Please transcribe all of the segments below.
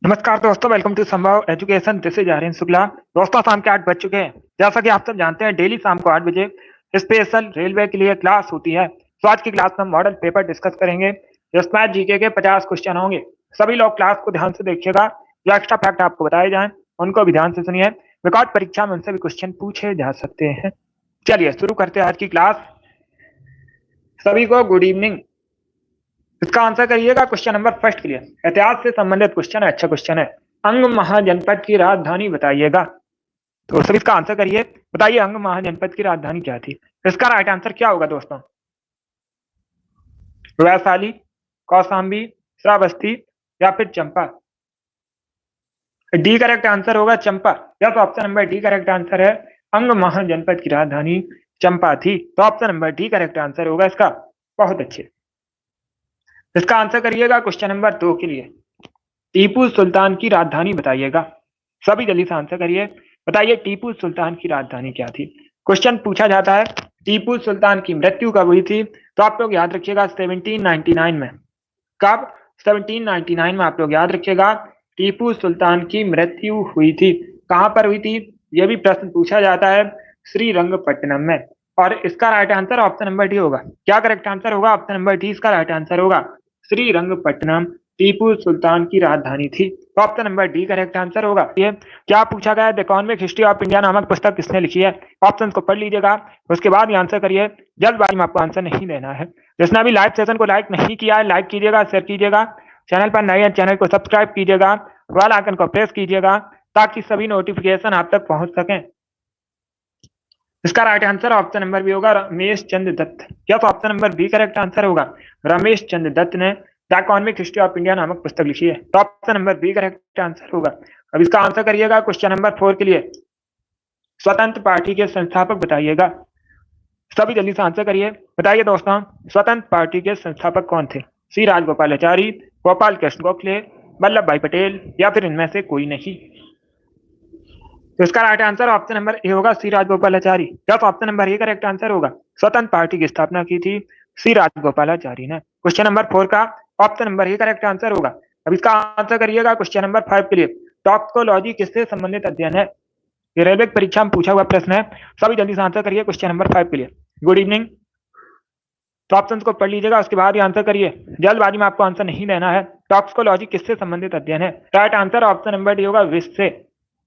नमस्कार दोस्तों, welcome to Sambhav education. This is Aryan Shukla. दोस्तों, शाम के 8 बज चुके हैं। जैसा कि आप सब जानते हैं, डेली शाम को 8 बजे स्पेशल रेलवे के लिए क्लास होती है। तो आज की क्लास में हम मॉडल पेपर डिस्कस करेंगे, जिसमें जीके के 50 क्वेश्चन होंगे। सभी लोग क्लास को ध्यान से देखिएगा। जो एक्स्ट्रा फैक्ट आपको बताए जाएं उनको भी ध्यान से सुनिए। रिकॉर्ड परीक्षा में उनसे भी क्वेश्चन पूछे जा सकते हैं। चलिए शुरू करते हैं आज की क्लास। सभी को गुड इवनिंग। इसका आंसर करिएगा क्वेश्चन नंबर फर्स्ट के लिए। इतिहास से संबंधित क्वेश्चन है, अच्छा क्वेश्चन है। अंग महाजनपद की राजधानी बताइएगा। तो सर इसका आंसर करिए। बताइए अंग महाजनपद की राजधानी क्या थी। इसका राइट आंसर क्या होगा दोस्तों? वैशाली, कौशाम्बी, श्रावस्ती या फिर चंपा? डी करेक्ट आंसर होगा चंपा। या तो option number D correct answer है। अंग महाजनपद की राजधानी चंपा थी। तो option number D correct answer होगा इसका। बहुत अच्छे। इसका आंसर करिएगा क्वेश्चन नंबर 2 के लिए। टीपू सुल्तान की राजधानी बताइएगा। सभी जल्दी से आंसर करिए। बताइए टीपू सुल्तान की राजधानी क्या थी। क्वेश्चन पूछा जाता है टीपू सुल्तान की मृत्यु कब हुई थी। तो आप लोग याद रखिएगा 1799 में। कब? 1799 में आप लोग याद रखिएगा टीपू सुल्तान की मृत्यु हुई थी। कहां पर हुई थी यह भी प्रश्न पूछा जाता है, श्रीरंगपट्टनम में। और इसका right answer option number D होगा। क्या करेक्ट आंसर होगा? ऑप्शन नंबर डी इसका राइट आंसर होगा। श्रीरंगपट्टनम टीपू सुल्तान की राजधानी थी। तो option number D correct answer होगा। ये क्या पूछा गया है, the economic history of India नामक पुस्तक किसने लिखी है? ऑप्शन को पढ़ लीजिएगा, उसके बाद ये आंसर करिए। जल्दबाजी में आपको आंसर नहीं देना है। जिसने अभी लाइव सेशन को लाइक नहीं किया है, लाइक कीजिएगा, शेयर कीजिएगा। चैनल पर नए हैं, चैनल को सब्सक्राइब कीजिएगा, बेल आइकन को प्रेस कीजिएगा ताकि सभी नोटिफिकेशन आप तक पहुंच सकें। इसका right answer option number B होगा, रमेश चंद्र दत्त। क्या तो option number B correct answer होगा। रमेश चंद्र दत्त ने the economic history of India नामक पुस्तक लिखी है। तो option number B correct answer होगा। अब इसका आंसर करिएगा क्वेश्चन नंबर 4 के लिए। स्वतंत्र पार्टी के संस्थापक बताइएगा। सभी जल्दी से आंसर करिए। बताइए दोस्तों, स्वतंत्र पार्टी के संस्थापक कौन थे? सी राजगोपालाचारी, गोपाल कृष्ण गोखले, वल्लभ भाई पटेल या फिर इनमें से कोई नहीं? तो इसका राइट आंसर ऑप्शन नंबर ए होगा, सी राजगोपालाचारी। क्या तो option number A correct answer होगा। स्वतंत्र पार्टी की स्थापना की थी सी राजगोपालाचारी ने। क्वेश्चन नंबर 4 का option number A correct answer होगा। अब इसका आंसर करिएगा क्वेश्चन नंबर 5 के लिए। टॉक्सिकोलॉजी किससे संबंधित अध्ययन है? ये रेलवे परीक्षा में पूछा हुआ प्रश्न है। सभी जल्दी से आंसर करिए क्वेश्चन नंबर 5 के लिए। Good evening. तो ऑप्शन को पढ़ लीजिएगा, उसके बाद ही आंसर करिए। जल्दबाजी में आपको आंसर नहीं देना है। टॉक्सिकोलॉजी किससे संबंधित अध्ययन है? Right answer option number D होगा, विष से।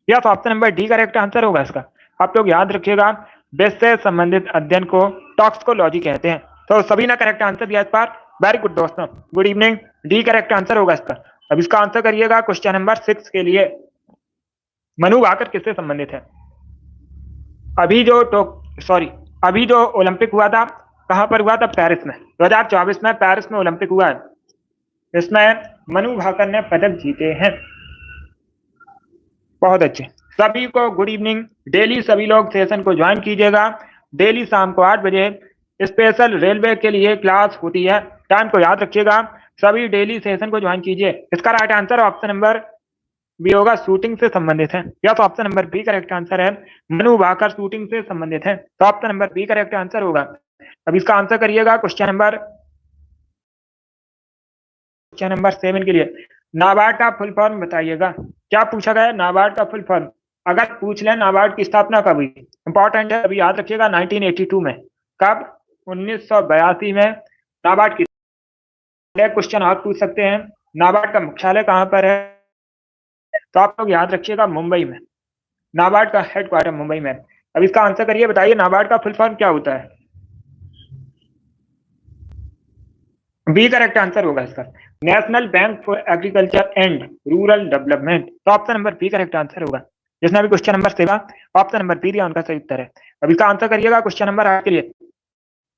या तो option number D correct answer होगा इसका। आप लोग याद रखिएगा, विष से संबंधित अध्ययन को टॉक्सिकोलॉजी कहते हैं। तो सभी ने करेक्ट आंसर दिया इस बार। वेरी गुड दोस्तों, good evening. D correct answer होगा इसका। अब इसका आंसर करिएगा क्वेश्चन नंबर 6 के लिए। मनु भाकर किससे संबंधित है? अभी जो ओलंपिक हुआ था, कहां पर हुआ था? पेरिस में। 2024 में पेरिस में ओलंपिक हुआ है। इसमें मनु भाकर ने पदक जीते हैं। बहुत अच्छे। सभी को गुड इवनिंग। डेली सभी लोग सेशन को ज्वाइन कीजिएगा। डेली शाम को 8 बजे स्पेशल रेलवे के लिए क्लास होती है। टाइम को याद रखिएगा। सभी डेली सेशन को ज्वाइन कीजिए। इसका right answer option number B होगा, शूटिंग से संबंधित है। या तो option number B correct answer है, मनु भाकर शूटिंग से संबंधित है। तो option number B correct answer होगा। अब इसका आंसर करिएगा क्वेश्चन नंबर 7 के लिए। नाबार्ड का फुल फॉर्म बताइएगा। क्या पूछा गया है? नाबार्ड का फुल फॉर्म अगर पूछ लें, नाबार्ड की स्थापना कब हुई? इंपॉर्टेंट है, अभी याद रखिएगा 1982 में। कब? 1982 में नाबार्ड की। क्वेश्चन आप पूछ सकते हैं, नाबार्ड का मुख्यालय कहां पर है? तो आप लोग याद रखिएगा मुंबई में। नाबार्ड का हेडक्वार्टर मुंबई में। अब इसका आंसर करिए। बताइए नाबार्ड का फुल फॉर्म क्या होता है? बी करेक्ट आंसर होगा इसका, National Bank for Agriculture and Rural Development. तो option number B correct answer होगा। जिसने भी question number 7 option number B दिया, उनका सही उत्तर है। अब इसका आंसर करिएगा क्वेश्चन नंबर 8 के लिए।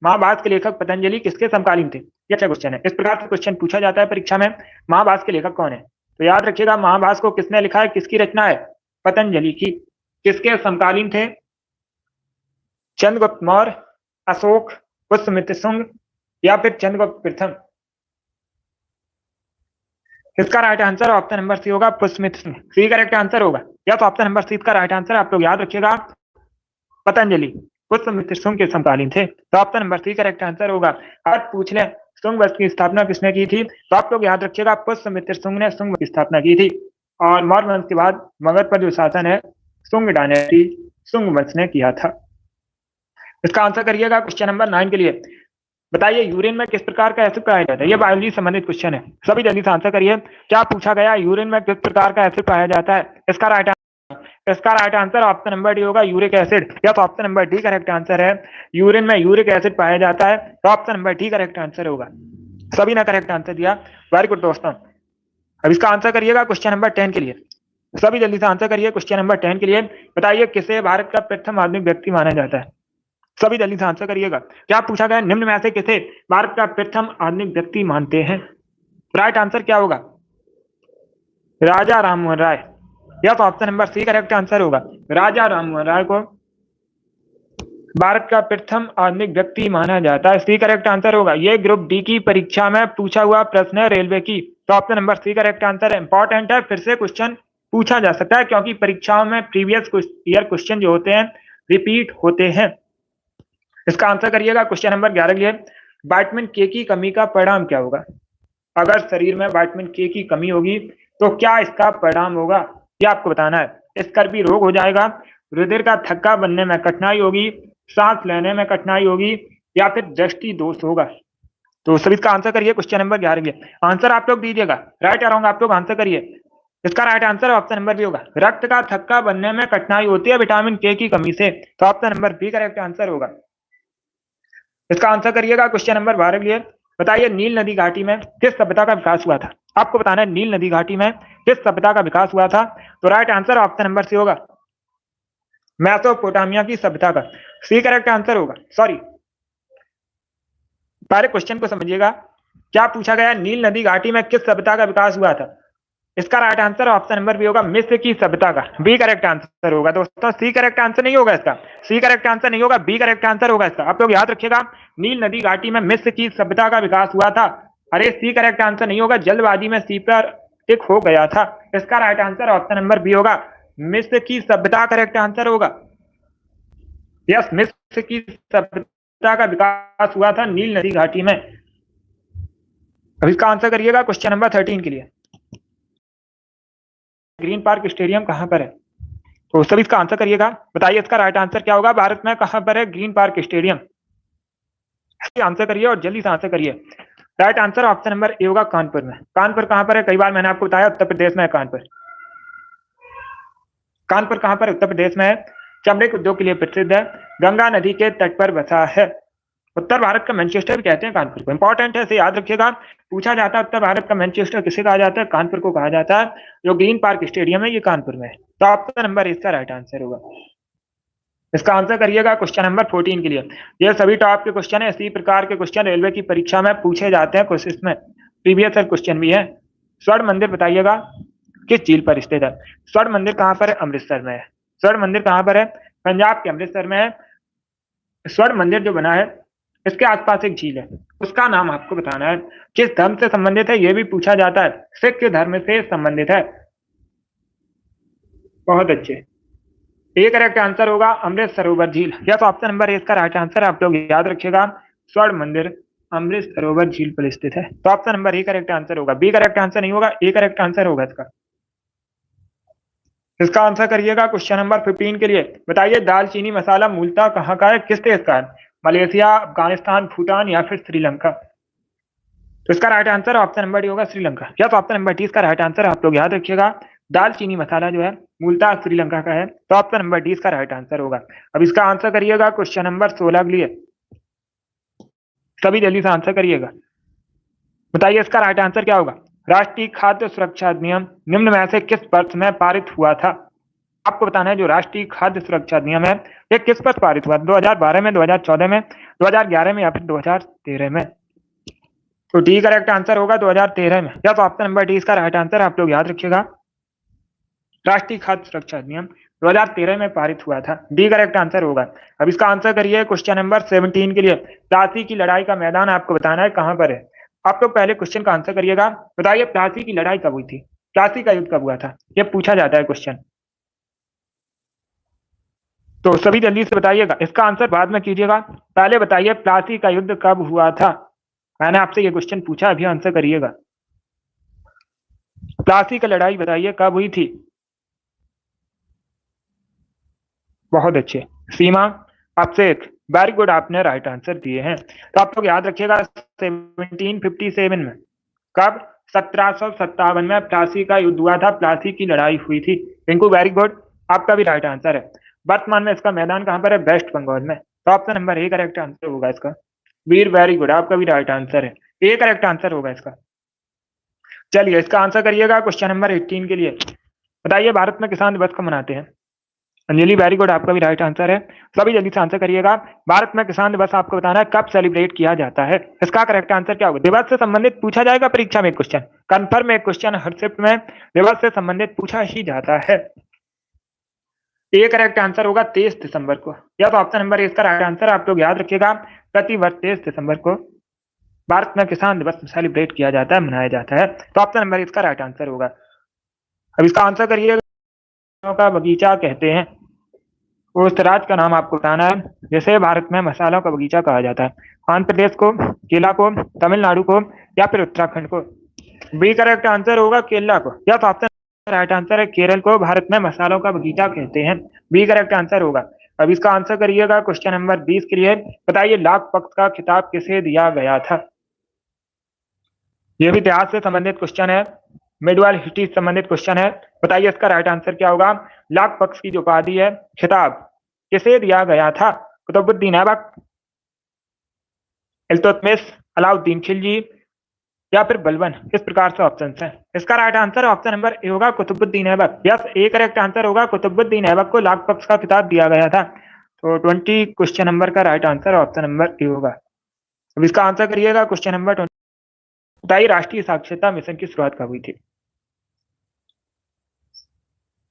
महाभारत के लेखक पतंजलि किसके समकालीन थे? ये अच्छा क्वेश्चन है। इस प्रकार से क्वेश्चन पूछा जाता है परीक्षा में, महाभारत के लेखक कौन है? तो याद रखिएगा, महाभारत को किसने लिखा है, किसकी रचना है? पतंजलि की। किसके समकालीन थे? चंद्रगुप्त मौर्य, अशोक, पुष्यमित्र शुंग या फिर चंद्रगुप्त प्रथम? इसका right answer option number C होगा, Pushyamitra Shunga. C correct answer होगा। या तो ऑप्शन नंबर सी का राइट आंसर आप लोग याद रखिएगा, पतंजलि पुष्यमित्र शुंग के समकालीन थे। तो option number C correct answer होगा। अगर पूछ लें शुंग वंश की स्थापना किसने की थी, तो आप लोग याद रखिएगा पुष्यमित्र शुंग ने शुंग की स्थापना की थी। और मौर्य वंश के बाद मगध पर जो शासन है शुंग डायनेस्टी शुंग वंश ने किया था। इसका आंसर करिएगा क्वेश्चन नंबर 9 के लिए। बताइए यूरिन में किस प्रकार का एसिड पाया जाता है? ये बायोलॉजी संबंधित क्वेश्चन है, सभी जल्दी से आंसर करिए। क्या पूछा गया? यूरिन में किस प्रकार का एसिड पाया जाता है? इसका right answer option number D होगा, यूरिक एसिड। या तो option number D correct answer है, यूरिन में यूरिक एसिड पाया जाता है, तो option number D correct answer होगा। सभी ने करेक्ट आंसर दिया, वेरी गुड दोस्तों। अब इसका आंसर करिएगा क्वेश्चन नंबर 10 के लिए। सभी जल्दी से आंसर करिए क्वेश्चन नंबर 10 के लिए। बताइए किसे भारत का प्रथम आधुनिक व्यक्ति माना जाता है? सभी जल्दी से आंसर करिएगा। क्या पूछा गया? निम्न में से किसे भारत का प्रथम आधुनिक व्यक्ति मानते हैं? राइट आंसर क्या होगा? राजा राममोहन राय। या तो option number C correct answer होगा, राजा राममोहन राय को भारत का प्रथम आधुनिक व्यक्ति माना जाता है। सी करेक्ट आंसर होगा। ये ग्रुप डी की परीक्षा में पूछा हुआ प्रश्न है रेलवे की, तो option number C correct answer है। इंपॉर्टेंट है, फिर से क्वेश्चन पूछा जा सकता है क्योंकि परीक्षाओं में प्रीवियस ईयर क्वेश्चन जो होते हैं रिपीट होते हैं। इसका आंसर करिएगा क्वेश्चन नंबर 11 के लिए। विटामिन के की कमी का परिणाम क्या होगा? अगर शरीर में विटामिन के की कमी होगी तो क्या इसका परिणाम होगा, ये आपको बताना है। स्कर्वी रोग हो जाएगा, हृदय का थक्का बनने में कठिनाई होगी, सांस लेने में कठिनाई होगी, या फिर दृष्टि दोष होगा। तो सभी इसका आंसर करिए क्वेश्चन नंबर 11 के। आंसर आप लोग दीजिएगा, राइट या रॉन्ग आप लोग आंसर करिए। इसका right answer option number B होगा, रक्त का थक्का बनने में कठिनाई होती है विटामिन के की कमी से, तो option number B correct answer होगा। इसका आंसर करिएगा क्वेश्चन नंबर 12 के लिए। बताइए नील नदी घाटी में किस सभ्यता का विकास हुआ था? आपको बताना है नील नदी घाटी में किस सभ्यता का विकास हुआ था, तो right answer option number C होगा, मेसोपोटामिया की सभ्यता का। सी करेक्ट आंसर होगा। सॉरी, पहले क्वेश्चन को समझिएगा। क्या पूछा गया? नील नदी घाटी में किस सभ्यता का विकास हुआ था? इसका right answer option number B होगा, मिस्र की सभ्यता का। बी करेक्ट आंसर होगा दोस्तों, सी करेक्ट आंसर नहीं होगा इसका। सी करेक्ट आंसर नहीं होगा, बी करेक्ट आंसर होगा इसका। आप लोग याद रखिएगा, नील नदी घाटी में मिस्र की सभ्यता का विकास हुआ था। अरे सी करेक्ट आंसर नहीं होगा, जल्दबाजी में सी पर टिक हो गया था। इसका right answer option number B होगा, मिस्र की सभ्यता करेक्ट आंसर होगा। यस, मिस्र की सभ्यता का विकास हुआ था नील नदी घाटी में। अब इसका आंसर करिएगा क्वेश्चन नंबर 13 के लिए। ग्रीन पार्क स्टेडियम कहां पर है? तो सभी इसका आंसर करिएगा। बताइए इसका राइट आंसर क्या होगा? भारत में कहां पर है ग्रीन पार्क स्टेडियम? आंसर करिए और जल्दी से आंसर करिए। राइट आंसर ऑप्शन नंबर ए होगा, कानपुर में। कानपुर कहां पर है? कई बार मैंने आपको बताया, उत्तर प्रदेश में है कानपुर। कानपुर कहां पर? उत्तर प्रदेश में है। चमड़े के उद्योग के लिए प्रसिद्ध है, गंगा नदी के तट पर बसा है। उत्तर भारत का मैनचेस्टर भी कहते हैं कानपुर को। इंपॉर्टेंट है, इसे याद रखिएगा। पूछा जाता है उत्तर भारत का मैनचेस्टर किसे कहा जाता है? कानपुर को कहा जाता है। जो ग्रीन पार्क स्टेडियम है ये कानपुर में है, तो ऑप्शन नंबर इसका राइट आंसर होगा। इसका आंसर करिएगा क्वेश्चन नंबर 14 के लिए। ये सभी टॉप के क्वेश्चन है, इसी प्रकार के क्वेश्चन रेलवे की परीक्षा में पूछे जाते हैं, कोशिश में प्रीवियस ईयर क्वेश्चन भी है। स्वर्ण मंदिर बताइएगा किस झील पर स्थित है? स्वर्ण मंदिर कहां पर है? अमृतसर में है। स्वर्ण मंदिर कहां पर है? पंजाब के अमृतसर में है। स्वर्ण मंदिर जो बना है इसके आसपास एक झील है, उसका नाम आपको बताना है। किस धर्म से संबंधित है ये भी पूछा जाता है, सिख धर्म से संबंधित है। बहुत अच्छे, ए करेक्ट आंसर होगा अमृत सरोवर झील। या तो ऑप्शन नंबर ए इसका राइट आंसर, आप लोग याद रखिएगा। स्वर्ण मंदिर अमृत सरोवर झील पर स्थित है, तो option number A correct answer होगा। बी करेक्ट आंसर नहीं होगा, ए करेक्ट आंसर होगा इसका। इसका आंसर करिएगा क्वेश्चन नंबर 15 के लिए। बताइए दालचीनी मसाला मूलतः कहाँ का है, किस देश का है? मलेशिया, अफगानिस्तान, भूटान या फिर श्रीलंका? तो इसका right answer option number D होगा, श्रीलंका। या तो ऑप्शन नंबर डी इसका राइट आंसर, आप लोग याद रखिएगा। दालचीनी मसाला जो है मूलतः श्रीलंका का है, तो ऑप्शन नंबर डी इसका राइट आंसर होगा। अब इसका आंसर करिएगा क्वेश्चन नंबर 16 के लिए। सभी जल्दी से आंसर करिएगा। बताइए इसका राइट आंसर क्या होगा? राष्ट्रीय खाद्य सुरक्षा अधिनियम निम्न में से किस वर्ष में पारित हुआ था? आपको बताना है जो राष्ट्रीय खाद्य सुरक्षा अधिनियम है ये किस वर्ष पारित हुआ? 2012 में, 2014 में, 2011 में या फिर 2013 में? तो डी करेक्ट आंसर होगा 2013 में। या तो ऑप्शन नंबर डी इसका राइट आंसर, आप लोग याद रखिएगा। राष्ट्रीय खाद्य सुरक्षा अधिनियम 2013 में पारित हुआ था, डी करेक्ट आंसर होगा। अब इसका आंसर करिए क्वेश्चन नंबर 17 के लिए। प्लासी की लड़ाई का मैदान आपको बताना है कहां पर है। आप लोग पहले क्वेश्चन का आंसर करिएगा। बताइए प्लासी की लड़ाई कब हुई थी, प्लासी का युद्ध कब हुआ था, ये पूछा जाता है क्वेश्चन। तो सभी जल्दी से बताइएगा, इसका आंसर बाद में कीजिएगा। पहले बताइए प्लासी का युद्ध कब हुआ था, मैंने आपसे ये क्वेश्चन पूछा, अभी आंसर करिएगा। प्लासी की लड़ाई बताइए कब हुई थी? बहुत अच्छे। सीमा, आपसे एक। वेरी गुड, आपने राइट आंसर दिए हैं। तो आप लोग याद रखिएगा 1757 में। कब? 1757 में प्लासी का युद्ध हुआ था, प्लासी की लड़ाई हुई थी। रिंकू वेरी गुड, आपका भी राइट आंसर है। वर्तमान में इसका मैदान कहां पर है? वेस्ट बंगाल में। तो option number A correct answer होगा इसका। वीर वेरी गुड, आपका भी राइट आंसर है। ए करेक्ट आंसर होगा इसका। चलिए इसका आंसर करिएगा क्वेश्चन नंबर 18 के लिए। बताइए भारत में किसान दिवस कब मनाते हैं? अंजलि वेरी गुड, आपका भी राइट आंसर है। सभी जल्दी से आंसर करिएगा। भारत में किसान दिवस आपको बताना है कब सेलिब्रेट किया जाता है। इसका करेक्ट आंसर क्या होगा? दिवस से संबंधित पूछा जाएगा परीक्षा में एक क्वेश्चन, कन्फर्म एक क्वेश्चन हर शिफ्ट में दिवस से संबंधित पूछा ही जाता है। ए करेक्ट आंसर होगा 23 दिसंबर को। या तो ऑप्शन नंबर ए इसका राइट आंसर, आप लोग याद रखिएगा। प्रति वर्ष 23 दिसंबर को भारत में किसान दिवस सेलिब्रेट किया जाता है, मनाया जाता है। तो ऑप्शन नंबर इसका राइट आंसर होगा। अब इसका आंसर करिएगा। का बगीचा कहते हैं उस राज्य का नाम आपको बताना है जैसे भारत में मसालों का बगीचा कहा जाता है। आंध्र प्रदेश को, केरला को, तमिलनाडु को, या फिर उत्तराखंड को? बी करेक्ट आंसर होगा केरला को। या तो ऑप्शन राइट आंसर है केरल को भारत में मसालों का बगीचा कहते हैं। बी करेक्ट आंसर होगा। अब इसका आंसर करिएगा क्वेश्चन नंबर 20 के लिए। बताइए लाख पक्ष का खिताब किसे दिया गया था? यह भी इतिहास से संबंधित क्वेश्चन है, मिडवाल हिस्ट्री से संबंधित क्वेश्चन है। बताइए इसका राइट आंसर क्या होगा? लाख पक्ष की जो उपाधि है, खिताब किसे दिया गया था? कुतुबुद्दीन ऐबक, इल्तुतमिश, अलाउद्दीन खिलजी, या फिर बलबन? इस प्रकार से ऑप्शन है। इसका राइट आंसर ऑप्शन नंबर ए होगा Qutubuddin Aibak. Yes, A correct answer होगा। कुतुबुद्दीन ऐबक को लाख पक्ष का खिताब दिया गया था। तो 20 क्वेश्चन नंबर का राइट आंसर ऑप्शन नंबर ए होगा। अब इसका आंसर करिएगा क्वेश्चन नंबर 20। बताइए राष्ट्रीय साक्षरता मिशन की शुरुआत कब हुई थी?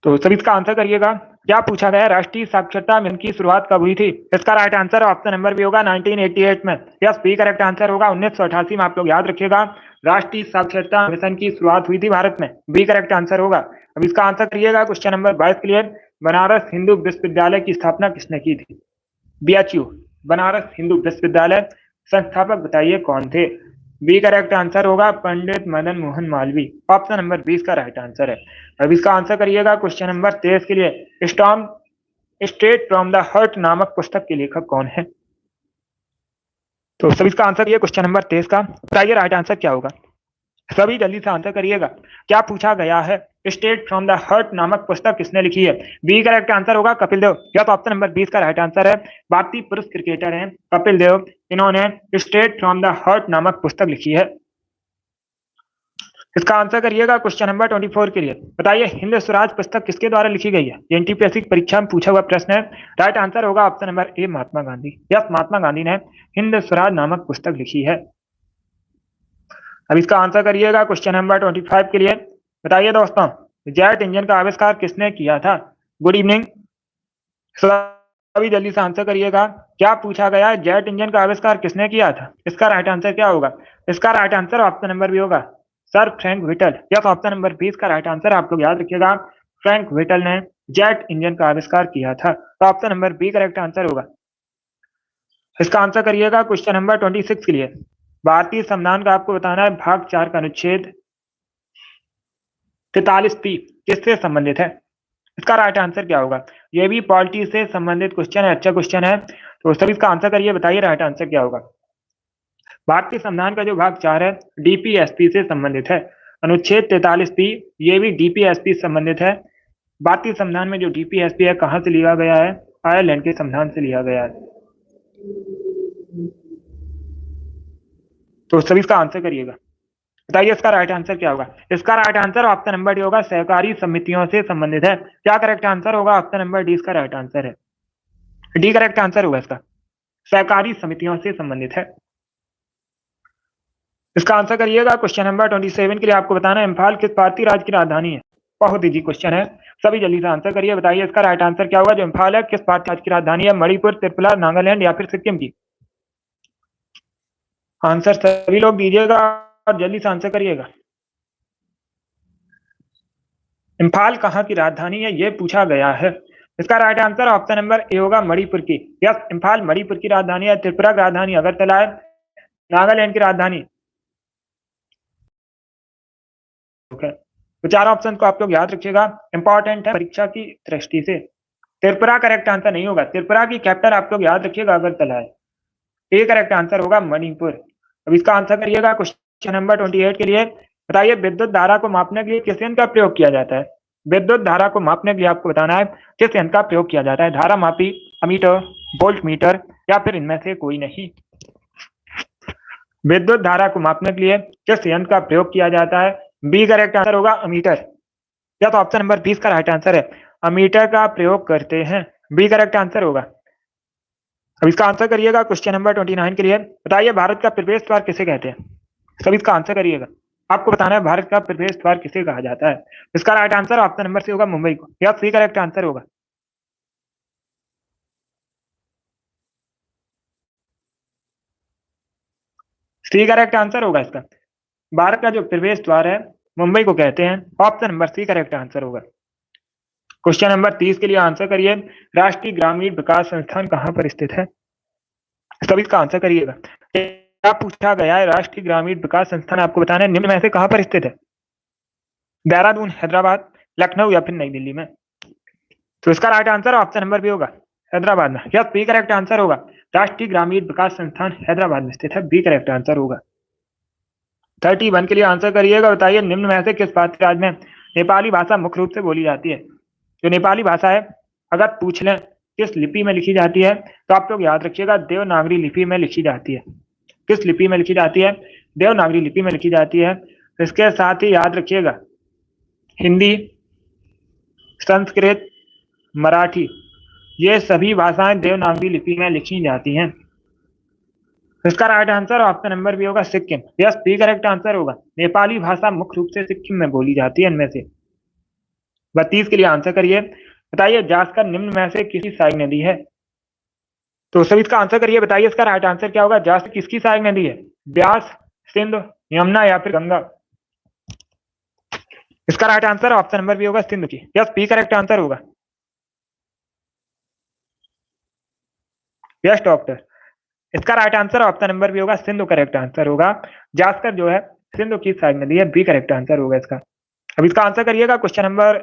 तो सभी इसका आंसर करिएगा। क्या पूछा गया? राष्ट्रीय साक्षरता मिशन की शुरुआत कब हुई थी? इसका राइट आंसर ऑप्शन नंबर भी होगा 1988 में। यस, बी करेक्ट आंसर होगा 1988 में। आप लोग याद रखिएगा राष्ट्रीय साक्षरता मिशन की शुरुआत हुई थी भारत में। बी करेक्ट आंसर होगा। अब इसका आंसर करिएगा question number 22 clear. Banaras Hindu विश्वविद्यालय की स्थापना किसने की थी? BHU, बनारस हिंदू विश्वविद्यालय संस्थापक बताइए कौन थे? बी करेक्ट आंसर होगा पंडित मदन मोहन मालवीय। ऑप्शन नंबर 20 का राइट आंसर है। अब इसका आंसर करिएगा क्वेश्चन नंबर 23 के लिए। Storm straight from the heart नामक पुस्तक के लेखक कौन है? तो सभी इसका आंसर ये क्वेश्चन नंबर 23 का। बताइए राइट आंसर क्या होगा? सभी जल्दी से आंसर करिएगा। क्या पूछा गया है? स्टेट फ्रॉम द हर्ट नामक पुस्तक किसने लिखी है? बी करेक्ट आंसर होगा कपिल देव। या तो ऑप्शन नंबर 20 का राइट आंसर है। भारतीय पुरुष क्रिकेटर हैं कपिल देव, इन्होंने स्टेट फ्रॉम द हर्ट नामक पुस्तक लिखी है। इसका आंसर करिएगा क्वेश्चन नंबर 24 के लिए। बताइए हिंद स्वराज पुस्तक किसके द्वारा लिखी गई है? एनटीपीएससी परीक्षा में पूछा हुआ प्रश्न है। राइट आंसर होगा option number A Mahatma Gandhi. Yes, Mahatma Gandhi ने हिंद स्वराज नामक पुस्तक लिखी है। अब इसका आंसर करिएगा क्वेश्चन नंबर 25 के लिए। बताइए दोस्तों जेट इंजन का आविष्कार किसने किया था? गुड इवनिंग, सभी जल्दी से आंसर करिएगा। क्या पूछा गया? जेट इंजन का आविष्कार किसने किया था? इसका राइट आंसर क्या होगा? इसका राइट आंसर ऑप्शन नंबर भी होगा sir Frank Whittle. Yes, option number 20 का राइट आंसर आप लोग याद रखिएगा। फ्रैंक व्हिटल ने जेट इंजन का आविष्कार किया था। तो option number B correct answer होगा। इसका आंसर करिएगा क्वेश्चन नंबर 26 के लिए। भारतीय संविधान का आपको बताना है भाग 4 का अनुच्छेद 43 किससे संबंधित है? इसका राइट आंसर क्या होगा? यह भी पॉलिटी से संबंधित क्वेश्चन है, अच्छा क्वेश्चन है। तो सभी इसका आंसर करिए, बताइए राइट आंसर क्या होगा? भारतीय संविधान का जो भाग 4 है डीपीएसपी से संबंधित है। अनुच्छेद 43 ये भी डीपीएसपी से संबंधित है। भारतीय संविधान में जो डीपीएसपी है कहां से लिया गया है? आयरलैंड के संविधान से लिया गया है। तो सभी इसका आंसर करिएगा। बताइए इसका राइट आंसर क्या होगा? इसका right answer option number D होगा, सहकारी समितियों से संबंधित है। क्या करेक्ट आंसर होगा? ऑप्शन नंबर डी इसका राइट आंसर है। डी करेक्ट आंसर होगा इसका, सहकारी समितियों से संबंधित है। इसका आंसर करिएगा क्वेश्चन नंबर 27 के लिए। आपको बताना है इम्फाल किस भारतीय राज्य की राजधानी है? बहुत इजी क्वेश्चन है, सभी जल्दी से आंसर करिए। बताइए इसका राइट आंसर क्या होगा? जो इम्फाल है किस भारतीय राज्य की राजधानी है? मणिपुर, त्रिपुरा, नागालैंड या फिर सिक्किम की? आंसर सभी लोग दीजिएगा और जल्दी से आंसर करिएगा। इम्फाल कहाँ की राजधानी है ये पूछा गया है। इसका राइट आंसर ऑप्शन नंबर ए होगा मणिपुर की। यस, इम्फाल मणिपुर की राजधानी है। त्रिपुरा की राजधानी अगरतला है। नागालैंड की राजधानी तो चारों ऑप्शन को आप लोग याद रखिएगा, इंपॉर्टेंट है परीक्षा की दृष्टि से। त्रिपुरा करेक्ट आंसर नहीं होगा, त्रिपुरा की कैपिटल आप लोग याद रखिएगा अगरतला है। ए करेक्ट आंसर होगा मणिपुर। अब इसका आंसर करिएगा क्वेश्चन नंबर 28 के लिए। बताइए विद्युत धारा को मापने के लिए किस यंत्र का प्रयोग किया जाता है? विद्युत धारा को मापने के लिए आपको बताना है किस यंत्र का प्रयोग किया जाता है। धारा मापी, अमीटर, वोल्ट मीटर या फिर इनमें से कोई नहीं। विद्युत धारा को मापने के लिए किस यंत्र का प्रयोग किया जाता है? बी करेक्ट आंसर होगा अमीटर। या तो ऑप्शन नंबर 20 का राइट आंसर है, अमीटर का प्रयोग करते हैं। बी करेक्ट आंसर होगा। अब इसका आंसर करिएगा क्वेश्चन नंबर 29 के लिए। बताइए भारत का प्रवेश द्वार किसे कहते हैं? सब इसका आंसर करिएगा। आपको बताना है भारत का प्रवेश द्वार किसे कहा जाता है। इसका right answer option number C होगा मुंबई को। या सी करेक्ट आंसर होगा। सी करेक्ट आंसर होगा इसका। भारत का जो प्रवेश द्वार है मुंबई को कहते हैं। Option number C correct answer होगा। क्वेश्चन नंबर 30 के लिए आंसर करिए। राष्ट्रीय ग्रामीण विकास संस्थान कहाँ पर स्थित है? सभी इसका आंसर करिएगा। क्या पूछा गया है? राष्ट्रीय ग्रामीण विकास संस्थान आपको बताना है निम्न में से कहां पर स्थित है? देहरादून, हैदराबाद, लखनऊ या फिर नई दिल्ली में? तो इसका right answer option number B होगा, हैदराबाद में। यस, बी करेक्ट आंसर होगा। राष्ट्रीय ग्रामीण विकास संस्थान हैदराबाद में स्थित है। बी करेक्ट आंसर होगा। 31 के लिए आंसर करिएगा। बताइए निम्न में से किस भारतीय राज्य में नेपाली भाषा मुख्य रूप से बोली जाती है? जो नेपाली भाषा है अगर पूछ लें किस लिपि में लिखी जाती है तो आप लोग याद रखिएगा देवनागरी लिपि में लिखी जाती है। किस लिपि में लिखी जाती है? देवनागरी लिपि में लिखी जाती है। इसके साथ ही याद रखिएगा हिंदी, संस्कृत, मराठी ये सभी भाषाएं देवनागरी लिपि में लिखी जाती हैं। इसका right answer option number B होगा, Sikkim. Yes, B correct answer होगा। नेपाली भाषा मुख्य रूप से सिक्किम में बोली जाती है इनमें से। 32 के लिए आंसर करिए। बताइए जास्कर निम्न में से किसी सहायक नदी है? तो सभी इसका आंसर करिए। बताइए इसका राइट आंसर क्या होगा? जास्कर किसकी सहायक नदी है? ब्यास, सिंध, यमुना या फिर गंगा? इसका right answer option number B होगा, सिंध की। यस, बी करेक्ट आंसर होगा। यस डॉक्टर, इसका right answer option number B होगा, सिंधु करेक्ट आंसर होगा। जास्कर जो है सिंधु की सहायक नदी है। बी करेक्ट आंसर होगा इसका। अब इसका आंसर करिएगा क्वेश्चन नंबर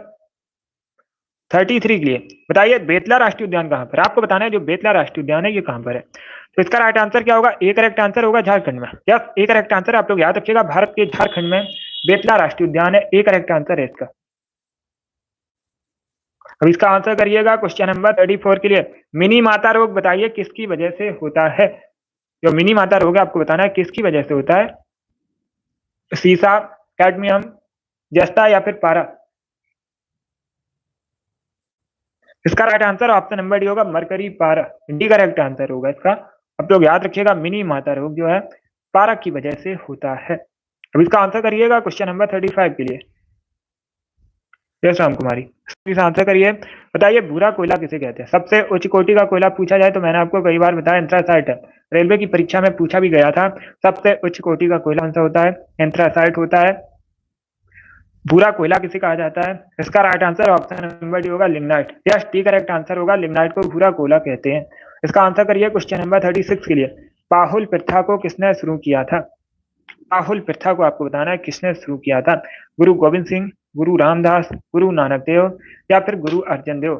33 के लिए। बताइए बेतला राष्ट्रीय उद्यान कहां पर? आपको बताना है जो बेतला राष्ट्रीय उद्यान है ये कहां पर है। तो इसका राइट आंसर क्या होगा? ए करेक्ट आंसर होगा, झारखंड में। Yes, A correct answer. आप लोग याद रखिएगा भारत के झारखंड में बेतला राष्ट्रीय उद्यान है। ए करेक्ट आंसर है इसका। अब इसका आंसर करिएगा क्वेश्चन नंबर 34 के लिए। मिनी माता रोग बताइए किसकी वजह से होता है? जो मिनी माता रोग है आपको बताना है किसकी वजह से होता है। सीसा, कैडमियम, जस्ता या फिर पारा? इसका right answer option number D होगा, मरकरी पारा। डी करेक्ट आंसर होगा इसका। अब लोग याद रखिएगा मिनी माता रोग जो है पारा की वजह से होता है। अब इसका आंसर करिएगा क्वेश्चन नंबर 35 के लिए। यस राम कुमारी, इसका आंसर करिए। बताइए भूरा कोयला किसे कहते हैं? सबसे उच्च कोटि का कोयला पूछा जाए तो मैंने आपको कई बार बताया एंथ्रासाइट है। रेलवे की परीक्षा में पूछा भी गया था सबसे उच्च कोटि का कोयला कौन सा होता है? एंथ्रासाइट होता है। भूरा कोयला किसे कहा जाता है? इसका right answer option number D होगा, lignite. Yes, D correct answer होगा। लिग्नाइट को भूरा कोयला कहते हैं। इसका आंसर करिए क्वेश्चन नंबर 36 के लिए। पाहुल प्रथा को किसने शुरू किया था? पाहुल प्रथा को आपको बताना है किसने शुरू किया था। गुरु गोविंद सिंह, गुरु रामदास, गुरु नानक देव या फिर गुरु अर्जन देव?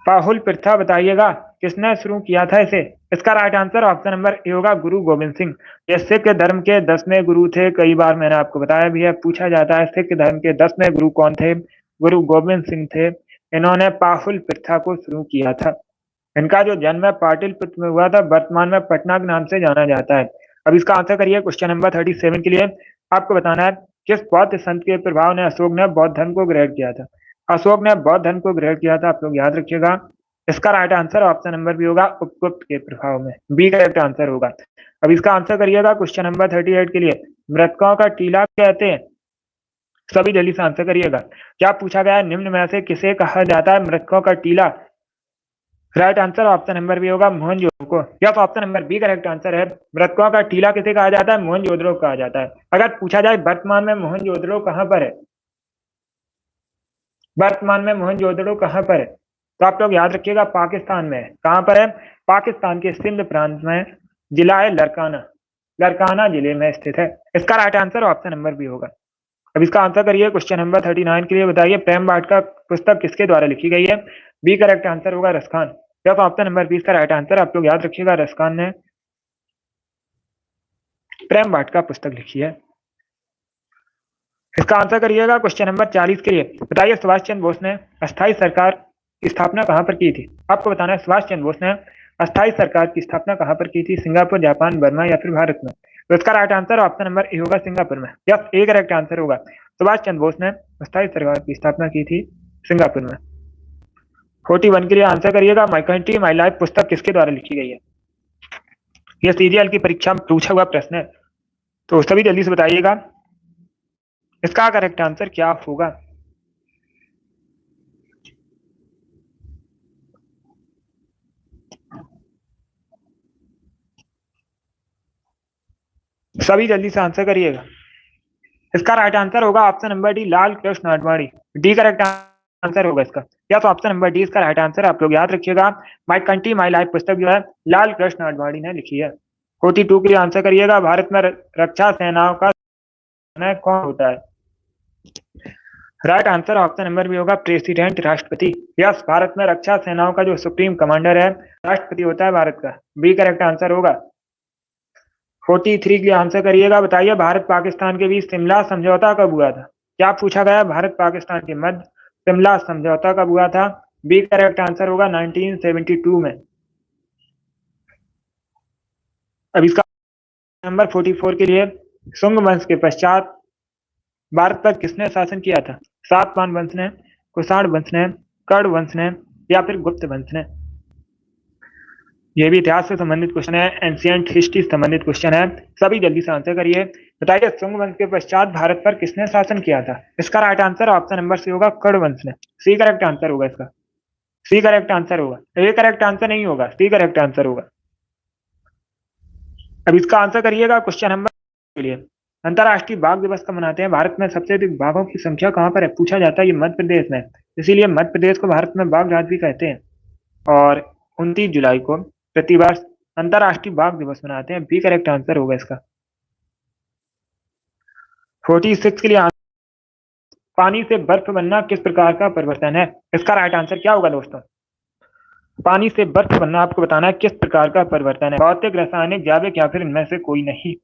पाहुल प्रथा बताइएगा किसने शुरू किया था इसे। इसका राइट आंसर ऑप्शन नंबर ए होगा, गुरु गोविंद सिंह। ये सिख धर्म के 10वें गुरु थे। कई बार मैंने आपको बताया भी है, पूछा जाता है सिख धर्म के 10वें गुरु कौन थे? गुरु गोविंद सिंह थे। इन्होंने पाहुल प्रथा को शुरू किया था। इनका जो जन्म है पाटलिपुत्र में हुआ था, वर्तमान में पटना के नाम से जाना जाता है। अब इसका आंसर करिए क्वेश्चन नंबर 37 के लिए। आपको बताना है किस बौद्ध संत के प्रभाव ने अशोक ने बौद्ध धर्म को ग्रहण किया था? अशोक ने बौद्ध धर्म को ग्रहण किया था, आप लोग याद रखिएगा। इसका right answer option number B होगा, उपगुप्त के प्रभाव में। बी करेक्ट आंसर होगा। अब इसका आंसर करिएगा क्वेश्चन नंबर 38 के लिए। मृतकों का टीला कहते हैं? सभी जल्दी से आंसर करिएगा। क्या पूछा गया है? निम्न में से किसे कहा जाता है मृतकों का टीला? Right answer option number B होगा, मोहनजोदड़ो को। Yes, option number B correct answer है। मृतकों का टीला किसे कहा जाता है? मोहनजोदड़ो कहा जाता है। अगर पूछा जाए वर्तमान में मोहनजोदड़ो कहां पर है? वर्तमान में मोहनजोदड़ो कहां पर है? तो आप लोग याद रखिएगा पाकिस्तान में है। कहां पर है? पाकिस्तान के सिंध प्रांत में। जिला है लरकाना। लड़काना जिले में स्थित है। इसका right answer option number B होगा। अब इसका आंसर करिए क्वेश्चन नंबर 39 के लिए। बताइए प्रेम वाटिका पुस्तक किसके द्वारा लिखी गई है? बी करेक्ट आंसर होगा रसखान। तो ऑप्शन नंबर 20 का राइट आंसर आप लोग याद रखिएगा, रसखान ने प्रेम वाटिका पुस्तक लिखी है। इसका आंसर करिएगा क्वेश्चन नंबर 40 के लिए। बताइए सुभाष चंद्र बोस ने अस्थायी सरकार की स्थापना कहां पर की थी? आपको बताना है सुभाष चंद्र बोस ने अस्थायी सरकार की स्थापना कहां पर की थी? सिंगापुर, जापान, बर्मा या फिर भारत में? तो इसका राइट आंसर ऑप्शन नंबर ए होगा, सिंगापुर में। यस, ए करेक्ट आंसर होगा। सुभाष चंद्र बोस ने अस्थायी सरकार की स्थापना की थी सिंगापुर में। 41 के लिए आंसर करिएगा, माई कंट्री माई लाइफ पुस्तक किसके द्वारा लिखी गई है? यह सीजीएल की परीक्षा में पूछा हुआ प्रश्न है, तो सभी जल्दी से बताइएगा इसका करेक्ट आंसर क्या होगा। सभी जल्दी से आंसर करिएगा। इसका राइट आंसर होगा option number D, Lal Krishna Advani. D correct answer होगा इसका। या तो ऑप्शन नंबर डी इसका राइट आंसर, आप लोग याद रखिएगा। माई कंट्री माई लाइफ पुस्तक जो है लाल कृष्ण आडवाणी ने लिखी है। 42 के लिए आंसर करिएगा, भारत में रक्षा सेनाओं का कौन होता है? Right answer option number B होगा, प्रेसिडेंट, राष्ट्रपति। यस, भारत में रक्षा सेनाओं का जो सुप्रीम कमांडर है राष्ट्रपति होता है भारत का। बी करेक्ट आंसर होगा। 43 के लिए आंसर करिएगा। बताइए भारत पाकिस्तान के बीच शिमला समझौता कब हुआ था? क्या पूछा गया? भारत पाकिस्तान के मध्य शिमला समझौता कब हुआ था? बी करेक्ट आंसर होगा 1972 में। अब इसका नंबर 44 के लिए, शुंग वंश के पश्चात भारत पर किसने शासन किया था? सातवाहन वंश ने, कुषाण वंश ने, कर्ण वंश ने या फिर गुप्त वंश ने? यह भी इतिहास से संबंधित क्वेश्चन है, एंशिएंट हिस्ट्री से संबंधित क्वेश्चन है। सभी जल्दी से आंसर करिए। बताइए शुंग वंश के पश्चात भारत पर किसने शासन किया था? इसका right answer option number C होगा, कर्ण वंश ने। सी करेक्ट आंसर होगा इसका। सी करेक्ट आंसर होगा, ए करेक्ट आंसर नहीं होगा, सी करेक्ट आंसर होगा। अब इसका आंसर करिएगा क्वेश्चन नंबर के लिए। अंतरराष्ट्रीय बाघ दिवस कब मनाते हैं? भारत में सबसे अधिक बाघों की संख्या कहां पर है? पूछा जाता है ये मध्य प्रदेश में, इसीलिए मध्य प्रदेश को भारत में बाघ राज्य भी कहते हैं। और 29 जुलाई को प्रतिवर्ष अंतरराष्ट्रीय बाघ दिवस मनाते हैं। बी करेक्ट आंसर होगा इसका। 46 के लिए पानी से बर्फ बनना किस प्रकार का परिवर्तन है? इसका राइट आंसर क्या होगा दोस्तों? पानी से बर्फ बनना आपको बताना है किस प्रकार का परिवर्तन है, भौतिक, रासायनिक, जैविक या फिर इनमें से कोई नहीं।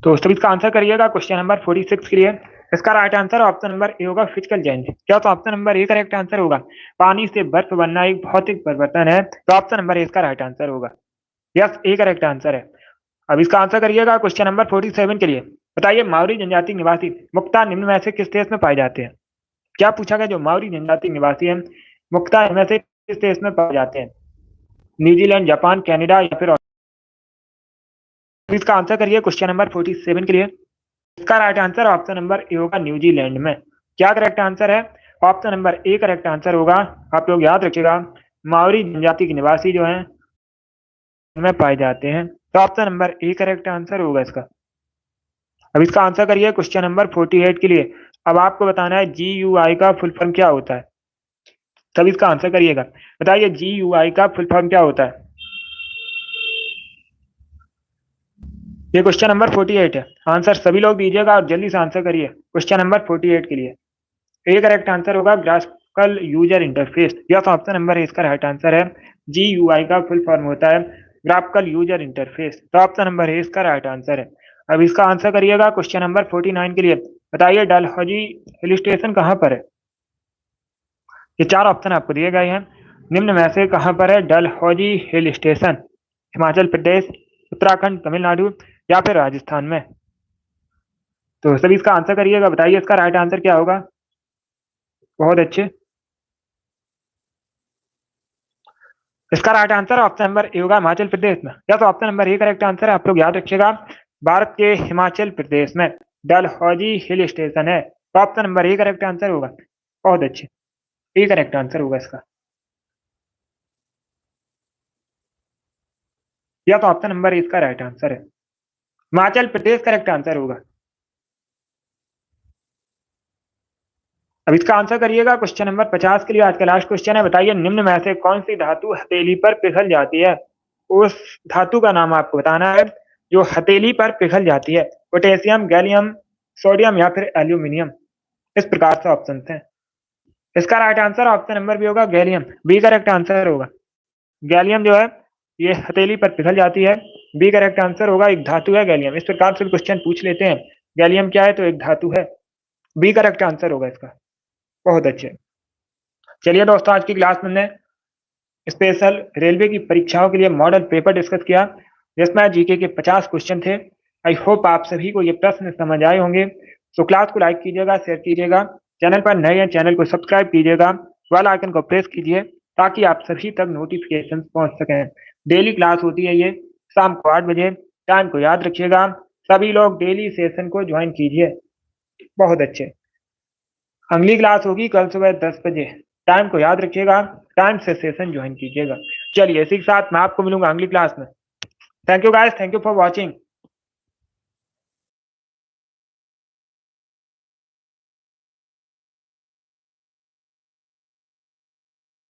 तो सभी इसका आंसर करिएगा क्वेश्चन नंबर 46 के लिए। इसका राइट आंसर ऑप्शन नंबर ए होगा, फिजिकल चेंज। क्या? तो option number A correct answer होगा। पानी से बर्फ बनना एक भौतिक परिवर्तन है, तो ऑप्शन नंबर ए इसका राइट आंसर होगा। यस, ए करेक्ट आंसर है। अब इसका आंसर करिएगा क्वेश्चन नंबर 47 के लिए। बताइए माउरी जनजाति निवासी मुख्यतः निम्न में से किस देश में पाए जाते हैं? क्या पूछा गया? जो माउरी जनजाति निवासी है मुख्यतः इनमें से किस देश में पाए जाते हैं? न्यूजीलैंड, जापान, कनाडा या फिर? इसका आंसर करिए क्वेश्चन नंबर 47 के लिए। इसका राइट आंसर ऑप्शन नंबर ए होगा, न्यूजीलैंड में। क्या करेक्ट आंसर है? Option number A correct answer होगा। आप लोग याद रखिएगा, माउरी जनजाति के निवासी जो हैं में पाए जाते हैं, तो option number A correct answer होगा इसका। अब इसका आंसर करिए क्वेश्चन नंबर 48 के लिए। अब आपको बताना है GUI का फुल फॉर्म क्या होता है। तब इसका आंसर करिएगा। बताइए GUI का फुल फॉर्म क्या होता है? ये क्वेश्चन नंबर 48 है। आंसर सभी लोग दीजिएगा और जल्दी से आंसर करिए क्वेश्चन नंबर 48 के लिए। ए करेक्ट आंसर होगा, graphical user interface. Yes, option number ए इसका राइट आंसर है। GUI का फुल फॉर्म होता है ग्राफिकल यूजर इंटरफेस, तो ऑप्शन नंबर ए इसका राइट आंसर है। अब इसका आंसर करिएगा क्वेश्चन नंबर 49 के लिए। बताइए डलहौजी हिल स्टेशन कहाँ पर है? ये चार ऑप्शन आपको दिए गए हैं, निम्न में से कहां पर है डलहौजी हिल स्टेशन? हिमाचल प्रदेश, उत्तराखंड, तमिलनाडु या फिर राजस्थान में? तो सभी इसका आंसर करिएगा। बताइए इसका राइट आंसर क्या होगा? बहुत अच्छे। इसका राइट आंसर ऑप्शन नंबर ए होगा, हिमाचल प्रदेश में। या तो option number A correct answer है, आप लोग याद रखिएगा। भारत के हिमाचल प्रदेश में डलहौजी हिल स्टेशन है, तो option number A correct answer होगा। बहुत अच्छे, ए करेक्ट आंसर होगा इसका। या तो ऑप्शन नंबर इसका राइट आंसर है, हिमाचल प्रदेश करेक्ट आंसर होगा। अब इसका आंसर करिएगा क्वेश्चन नंबर 50 के लिए। आज का लास्ट क्वेश्चन है। बताइए निम्न में से कौन सी धातु हथेली पर पिघल जाती है? उस धातु का नाम आपको बताना है जो हथेली पर पिघल जाती है। पोटेशियम, गैलियम, सोडियम या फिर एल्यूमिनियम। इस प्रकार से ऑप्शन है। इसका right answer option number B होगा गैलियम। बी करेक्ट आंसर होगा। गैलियम जो है ये हथेली पर पिघल जाती है। बी करेक्ट आंसर होगा, एक धातु है गैलियम। इस प्रकार से क्वेश्चन पूछ लेते हैं। गैलियम क्या है? तो एक धातु है। बी करेक्ट आंसर होगा इसका। बहुत अच्छे। चलिए दोस्तों, आज की क्लास में हमने स्पेशल रेलवे की परीक्षाओं के लिए मॉडल पेपर डिस्कस किया, जिसमें जीके के 50 क्वेश्चन थे। आई होप आप सभी को ये प्रश्न समझ आए होंगे। तो क्लास को लाइक कीजिएगा, शेयर कीजिएगा। चैनल पर नए हैं, चैनल को सब्सक्राइब कीजिएगा, बेल आइकन को प्रेस कीजिए ताकि आप सभी तक नोटिफिकेशन पहुंच सकें। डेली क्लास होती है ये शाम को 8 बजे। टाइम को याद रखिएगा। सभी लोग डेली सेशन को ज्वाइन कीजिए। बहुत अच्छे। अगली क्लास होगी कल सुबह 10 बजे। टाइम को याद रखिएगा, टाइम से सेशन ज्वाइन कीजिएगा। चलिए, इसी के साथ मैं आपको मिलूंगा अगली क्लास में। Thank you guys, thank you for watching.